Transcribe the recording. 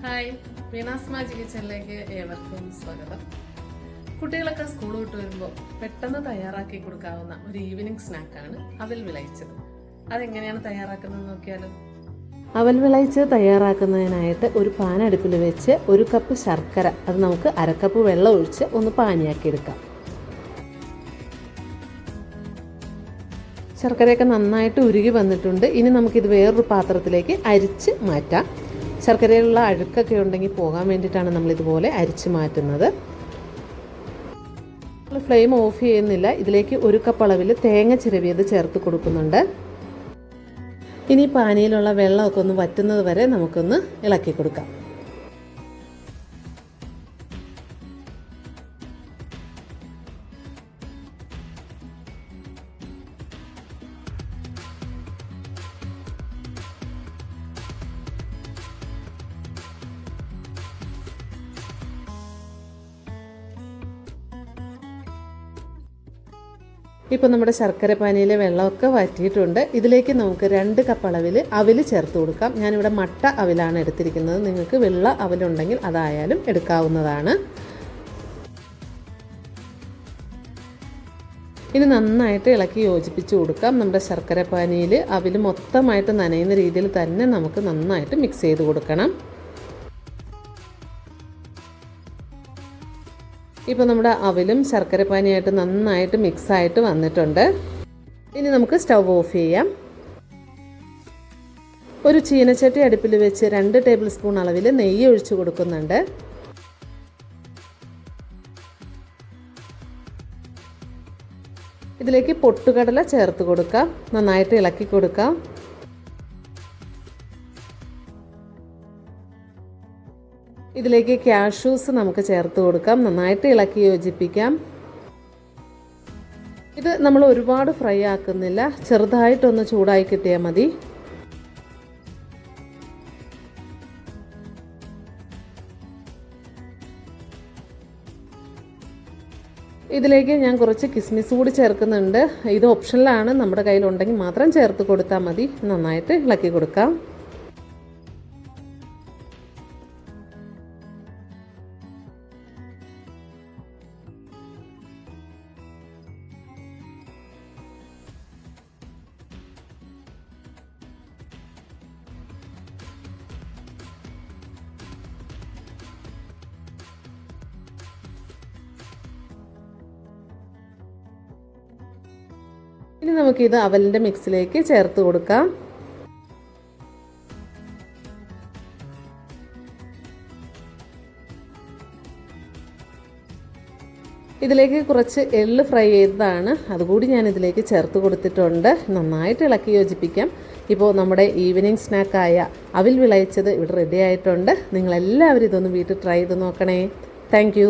Hi, Veena's magic കിച്ചണിലേക്ക് ഏവർക്കും സ്വാഗതം. കുട്ടികളൊക്കെ സ്കൂൾ വിട്ട് വരുമ്പോൾ പെട്ടെന്ന് തയ്യാറാക്കി കൊടുക്കാവുന്ന ഒരു ഈവനിങ് സ്നാക്കാണ് അവൽ വിളയിച്ചത്. അതെങ്ങനെയാണ് തയ്യാറാക്കുന്നത് നോക്കിയാലോ. അവൽ വിളയിച്ച് തയ്യാറാക്കുന്നതിനായിട്ട് ഒരു പാൻ അടുപ്പിൽ വെച്ച് 1 കപ്പ് ശർക്കര, അത് നമുക്ക് 1/2 കപ്പ് വെള്ളം ഒഴിച്ച് ഒന്ന് പാനിയാക്കി എടുക്കാം. ശർക്കരയൊക്കെ നന്നായിട്ട് ഉരുകി വന്നിട്ടുണ്ട്. ഇനി നമുക്കിത് വേറൊരു പാത്രത്തിലേക്ക് അരിച്ച് മാറ്റാം. ശർക്കരയിലുള്ള അഴുക്കൊക്കെ ഉണ്ടെങ്കിൽ പോകാൻ വേണ്ടിയിട്ടാണ് നമ്മളിതുപോലെ അരിച്ച് മാറ്റുന്നത്. ഫ്ലെയിം ഓഫ് ചെയ്യുന്നില്ല. ഇതിലേക്ക് 1 കപ്പ് അളവിൽ തേങ്ങ ചിരവിയത് ചേർത്ത് കൊടുക്കുന്നുണ്ട്. ഇനി പാനിയിലുള്ള വെള്ളമൊക്കെ ഒന്ന് വറ്റുന്നത് വരെ നമുക്കൊന്ന് ഇളക്കി കൊടുക്കാം. ഇപ്പോൾ നമ്മുടെ ശർക്കര പാനിയിലെ വെള്ളമൊക്കെ വറ്റിയിട്ടുണ്ട്. ഇതിലേക്ക് നമുക്ക് 2 കപ്പ് അളവിൽ അവിൽ ചേർത്ത് കൊടുക്കാം. ഞാനിവിടെ മട്ട അവിലാണ് എടുത്തിരിക്കുന്നത്. നിങ്ങൾക്ക് വെള്ള അവിലുണ്ടെങ്കിൽ അതായാലും എടുക്കാവുന്നതാണ്. ഇനി നന്നായിട്ട് ഇളക്കി യോജിപ്പിച്ച് കൊടുക്കാം. നമ്മുടെ ശർക്കര പാനിയിൽ അവിൽ മൊത്തമായിട്ട് നനയുന്ന രീതിയിൽ തന്നെ നമുക്ക് നന്നായിട്ട് മിക്സ് ചെയ്ത് കൊടുക്കണം. ഇപ്പോൾ നമ്മുടെ അവിലും ശർക്കര പാനിയായിട്ട് നന്നായിട്ട് മിക്സായിട്ട് വന്നിട്ടുണ്ട്. ഇനി നമുക്ക് സ്റ്റവ് ഓഫ് ചെയ്യാം. ഒരു ചീനച്ചട്ടി അടുപ്പിൽ വെച്ച് 2 ടേബിൾ സ്പൂൺ അളവിൽ നെയ്യ് ഒഴിച്ചു കൊടുക്കുന്നുണ്ട്. ഇതിലേക്ക് പൊട്ടുകടല ചേർത്ത് കൊടുക്കാം. നന്നായിട്ട് ഇളക്കി കൊടുക്കാം. ഇതിലേക്ക് കാഷ്യൂസ് നമുക്ക് ചേർത്ത് കൊടുക്കാം. നന്നായിട്ട് ഇളക്കി യോജിപ്പിക്കാം. ഇത് നമ്മൾ ഒരുപാട് ഫ്രൈ ആക്കുന്നില്ല, ചെറുതായിട്ടൊന്ന് ചൂടായി കിട്ടിയാൽ മതി. ഇതിലേക്ക് ഞാൻ കുറച്ച് കിസ്മിസ് കൂടി ചേർക്കുന്നുണ്ട്. ഇത് ഓപ്ഷനിലാണ്, നമ്മുടെ കയ്യിലുണ്ടെങ്കിൽ മാത്രം ചേർത്ത് കൊടുത്താൽ മതി. നന്നായിട്ട് ഇളക്കി കൊടുക്കാം. ഇനി നമുക്കിത് അവലിൻ്റെ മിക്സിലേക്ക് ചേർത്ത് കൊടുക്കാം. ഇതിലേക്ക് കുറച്ച് എള്ള് ഫ്രൈ ചെയ്തതാണ്, അതുകൂടി ഞാൻ ഇതിലേക്ക് ചേർത്ത് കൊടുത്തിട്ടുണ്ട്. നന്നായിട്ട് ഇളക്കി യോജിപ്പിക്കാം. ഇപ്പോൾ നമ്മുടെ ഈവനിങ് സ്നാക്കായ അവിൽ വിളയിച്ചത് ഇവിടെ റെഡി ആയിട്ടുണ്ട്. നിങ്ങളെല്ലാവരും ഇതൊന്ന് വീട്ടിൽ ട്രൈ ചെയ്ത് നോക്കണേ. താങ്ക്